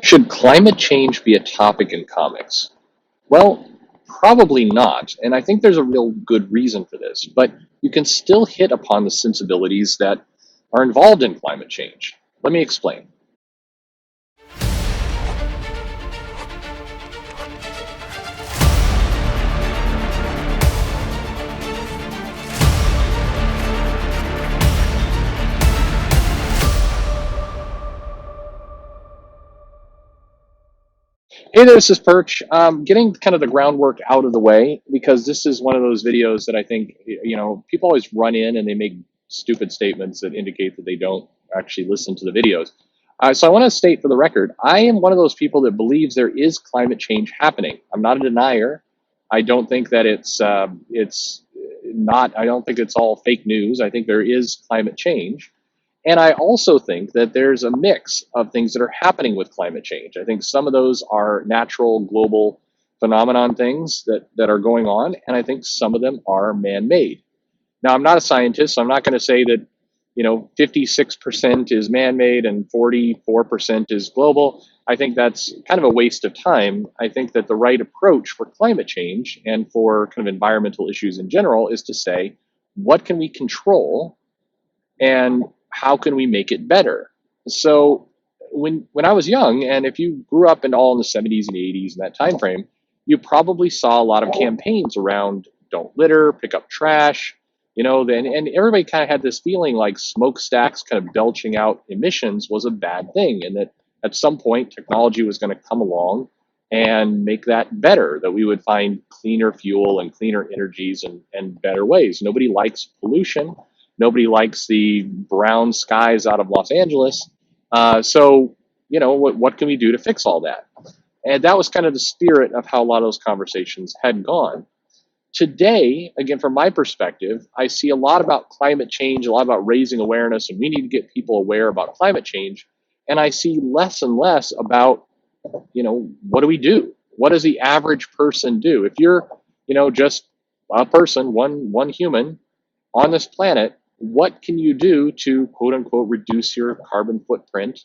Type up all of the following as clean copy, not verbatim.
Should climate change be a topic in comics? Well, probably not. And I think there's a real good reason for this. But you can still hit upon the sensibilities that are involved in climate change. Let me explain. Hey there, this is Perch. Getting kind of the groundwork out of the way because this is one of those videos that I think, people always run in and they make stupid statements that indicate that they don't actually listen to the videos. So I want to state for the record, I am one of those people that believes there is climate change happening. I'm not a denier. I don't think that it's not. I don't think it's all fake news. I think there is climate change. And I also think that there's a mix of things that are happening with climate change. I think some of those are natural global phenomenon things that are going on, and I think some of them are man-made. Now, I'm not a scientist, so I'm not going to say that 56% is man-made and 44% is global. I think that's kind of a waste of time. I think that the right approach for climate change and for kind of environmental issues in general is to say, what can we control and how can we make it better? So when I was young, and if you grew up in all in the 70s and 80s in that time frame, you probably saw a lot of campaigns around don't litter, pick up trash, then and everybody kind of had this feeling like smokestacks kind of belching out emissions was a bad thing, and that at some point technology was going to come along and make that better, that we would find cleaner fuel and cleaner energies and better ways. Nobody likes pollution. Nobody likes the brown skies out of Los Angeles. What can we do to fix all that? And that was kind of the spirit of how a lot of those conversations had gone. Today, again, from my perspective, I see a lot about climate change, a lot about raising awareness, and we need to get people aware about climate change. And I see less and less about, what do we do? What does the average person do? If you're, just a person, one human on this planet, what can you do to quote unquote reduce your carbon footprint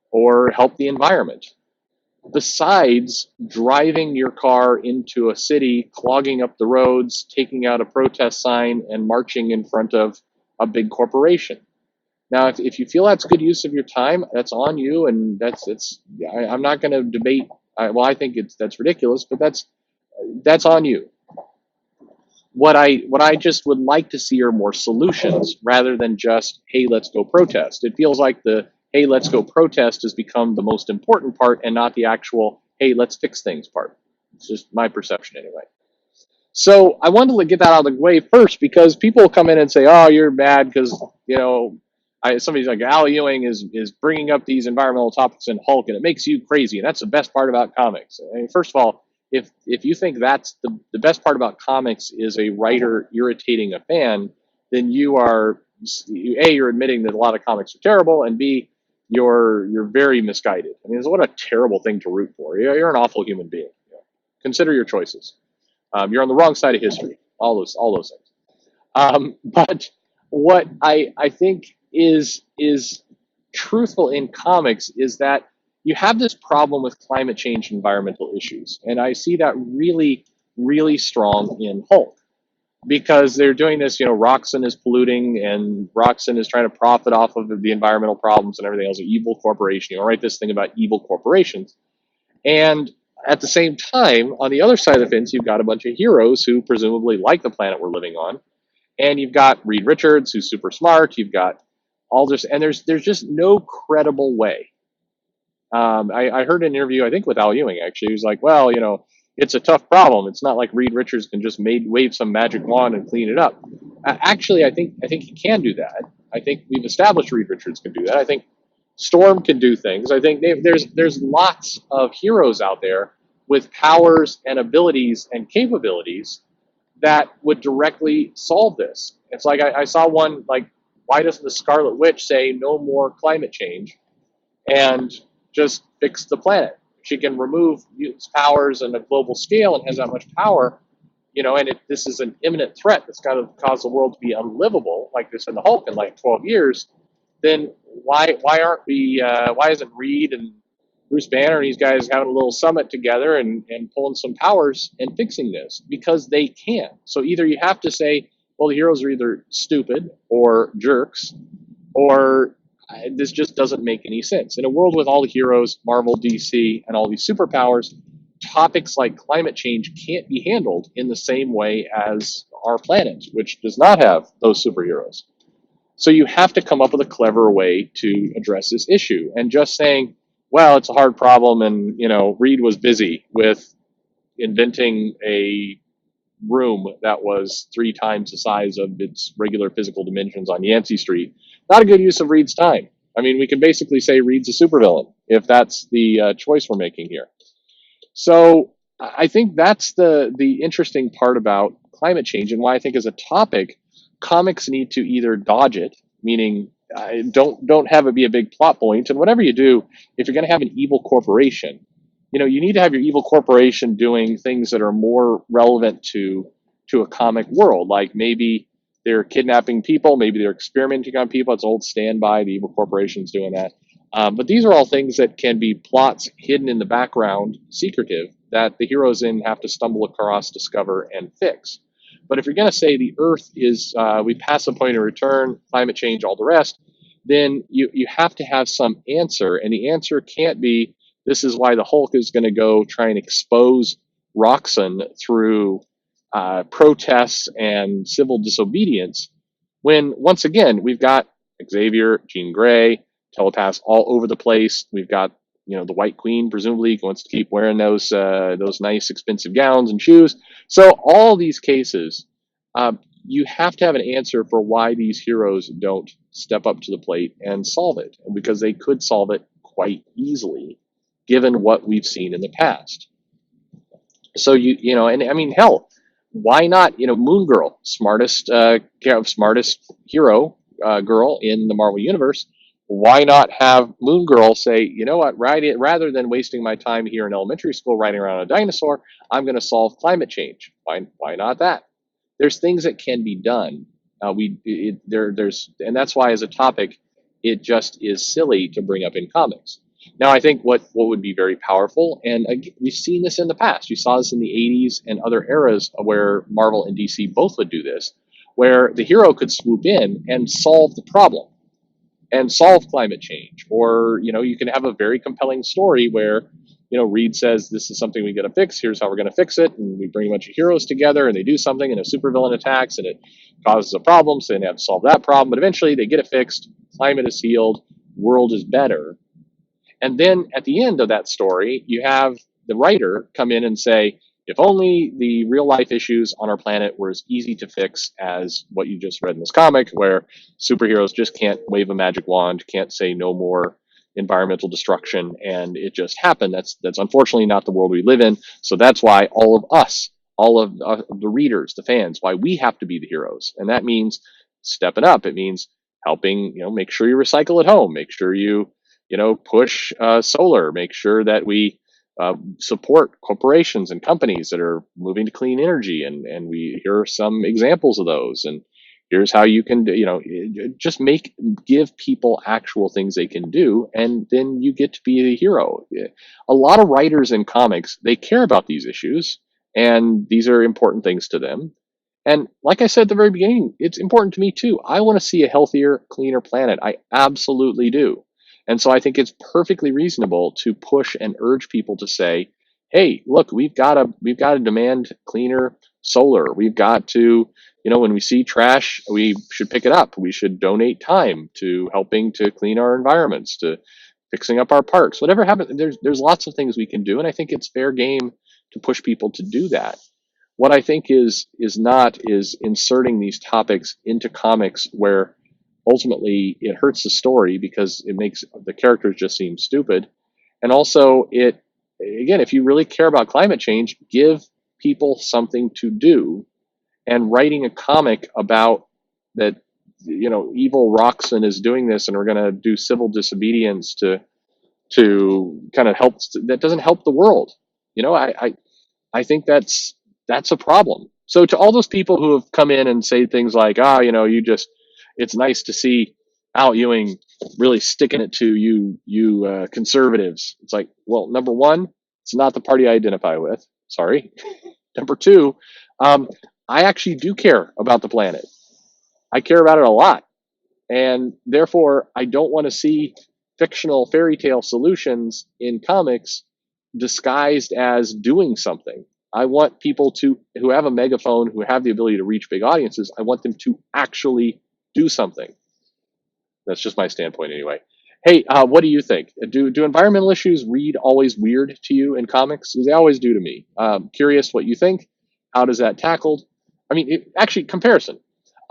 or help the environment? Besides driving your car into a city, clogging up the roads, taking out a protest sign, and marching in front of a big corporation. Now, if you feel that's good use of your time, that's on you, and I'm not going to debate. I think that's ridiculous, but that's on you. What I just would like to see are more solutions rather than just, hey, let's go protest. It feels like the hey, let's go protest has become the most important part and not the actual, hey, let's fix things part. It's just my perception anyway. So I wanted to get that out of the way first because people come in and say, oh, you're mad because, somebody's like, Al Ewing is bringing up these environmental topics in Hulk and it makes you crazy. And that's the best part about comics. I mean, first of all, if you think that's the best part about comics is a writer irritating a fan, then you're admitting that a lot of comics are terrible, and B, you're very misguided. I mean, what a terrible thing to root for. You're an awful human being. Consider your choices. You're on the wrong side of history. All those things. But what I think is truthful in comics is that you have this problem with climate change and environmental issues. And I see that really, really strong in Hulk because they're doing this, Roxxon is polluting and Roxxon is trying to profit off of the environmental problems and everything else, an evil corporation. Write this thing about evil corporations. And at the same time, on the other side of the fence, you've got a bunch of heroes who presumably like the planet we're living on. And you've got Reed Richards, who's super smart. You've got all this, and there's just no credible way. I heard an interview, I think with Al Ewing actually. He was like, well, it's a tough problem. It's not like Reed Richards can just wave some magic wand and clean it up. Actually, I think he can do that. I think we've established Reed Richards can do that. I think Storm can do things. I think there's lots of heroes out there with powers and abilities and capabilities that would directly solve this. It's like I saw one, like, why doesn't the Scarlet Witch say no more climate change and just fix the planet? She can remove mutants' powers on a global scale and has that much power, and if this is an imminent threat that's going to cause the world to be unlivable, like this in the Hulk in like 12 years, then why isn't Reed and Bruce Banner and these guys having a little summit together and pulling some powers and fixing this because they can. So either you have to say, well, the heroes are either stupid or jerks, or this just doesn't make any sense. In a world with all the heroes, Marvel, DC, and all these superpowers, topics like climate change can't be handled in the same way as our planet, which does not have those superheroes. So you have to come up with a clever way to address this issue. And just saying, well, it's a hard problem, and Reed was busy with inventing a room that was 3 times the size of its regular physical dimensions on Yancey Street. Not a good use of Reed's time. I mean, we can basically say Reed's a supervillain if that's the choice we're making here. So I think that's the interesting part about climate change, and why I think as a topic, comics need to either dodge it, meaning don't have it be a big plot point, and whatever you do, if you're going to have an evil corporation, you need to have your evil corporation doing things that are more relevant to a comic world, like maybe they're kidnapping people, maybe they're experimenting on people. It's old Standby, the evil corporation's doing that. But these are all things that can be plots hidden in the background, secretive, that the heroes then have to stumble across, discover, and fix. But if you're going to say the Earth is, we pass the point of return, climate change, all the rest, then you have to have some answer. And the answer can't be, this is why the Hulk is going to go try and expose Roxxon through protests and civil disobedience, when once again we've got Xavier, Jean Grey, telepaths all over the place. We've got the White Queen presumably wants to keep wearing those nice expensive gowns and shoes. So all these cases, you have to have an answer for why these heroes don't step up to the plate and solve it, because they could solve it quite easily, given what we've seen in the past. So and I mean, hell, why not? Moon Girl, smartest hero girl in the Marvel universe. Why not have Moon Girl say, you know what, rather than wasting my time here in elementary school riding around a dinosaur, I'm going to solve climate change. Why not that? There's things that can be done. And that's why as a topic, it just is silly to bring up in comics. Now, I think what would be very powerful, and we've seen this in the past. You saw this in the 80s and other eras where Marvel and DC both would do this, where the hero could swoop in and solve the problem and solve climate change. Or, you can have a very compelling story where, Reed says, this is something we got to fix. Here's how we're going to fix it. And we bring a bunch of heroes together and they do something and a supervillain attacks and it causes a problem. So they have to solve that problem. But eventually they get it fixed. Climate is healed. World is better. And then at the end of that story, you have the writer come in and say, if only the real life issues on our planet were as easy to fix as what you just read in this comic, where superheroes just can't wave a magic wand, can't say no more environmental destruction, and it just happened. That's unfortunately not the world we live in. So that's why all of us, all of the readers, the fans, why we have to be the heroes. And that means stepping up. It means helping, make sure you recycle at home, make sure you, push solar, make sure that we support corporations and companies that are moving to clean energy, and here are some examples of those, and here's how you can just give people actual things they can do, and then you get to be the hero. A lot of writers in comics, they care about these issues, and these are important things to them. And like I said at the very beginning, it's important to me too. I want to see a healthier, cleaner planet. I absolutely do. And so I think it's perfectly reasonable to push and urge people to say, hey, look, we've got to demand cleaner solar. We've got to, when we see trash, we should pick it up. We should donate time to helping to clean our environments, to fixing up our parks, whatever happens. There's lots of things we can do. And I think it's fair game to push people to do that. What I think is inserting these topics into comics where ultimately it hurts the story because it makes the characters just seem stupid. And also again, if you really care about climate change, give people something to do. And writing a comic about that, evil Roxxon is doing this and we're going to do civil disobedience to kind of help, that doesn't help the world. I think that's a problem. So to all those people who have come in and say things like, it's nice to see Al Ewing really sticking it to you conservatives. It's like, well, number one, it's not the party I identify with. Sorry. Number two, I actually do care about the planet. I care about it a lot. And therefore, I don't want to see fictional fairy tale solutions in comics disguised as doing something. I want people who have a megaphone, who have the ability to reach big audiences, I want them to actually do something. That's just my standpoint anyway. Hey, what do you think? Do environmental issues read always weird to you in comics? They always do to me. Curious what you think. How does that tackled? I mean, actually, comparison.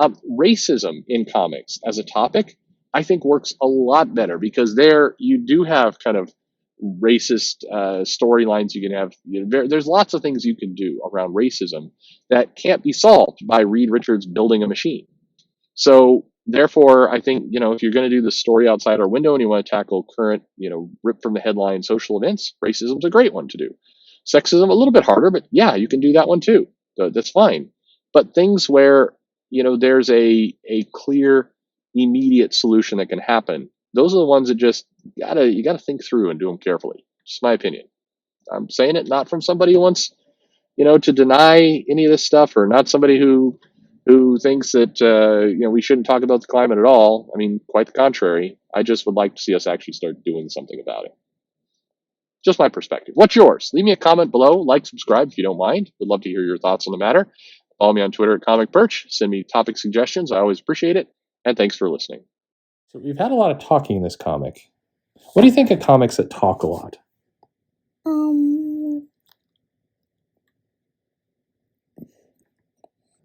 Racism in comics as a topic, I think works a lot better because there you do have kind of racist storylines you can have. There's lots of things you can do around racism that can't be solved by Reed Richards building a machine. So therefore, I think, if you're going to do the story outside our window and you want to tackle current, rip from the headline social events, racism's a great one to do. Sexism a little bit harder, but yeah, you can do that one too. That's fine. But things where, there's a clear, immediate solution that can happen. Those are the ones that just you gotta think through and do them carefully. Just my opinion. I'm saying it not from somebody who wants, to deny any of this stuff, or not somebody who thinks that we shouldn't talk about the climate at all. I mean, quite the contrary. I just would like to see us actually start doing something about it. Just my perspective. What's yours? Leave me a comment below. Like, subscribe if you don't mind. Would love to hear your thoughts on the matter. Follow me on Twitter at Comic Perch. Send me topic suggestions. I always appreciate it. And thanks for listening. So we've had a lot of talking in this comic. What do you think of comics that talk a lot?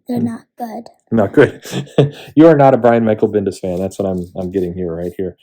They're not good. Not good. You are not a Brian Michael Bendis fan. That's what I'm getting here right here.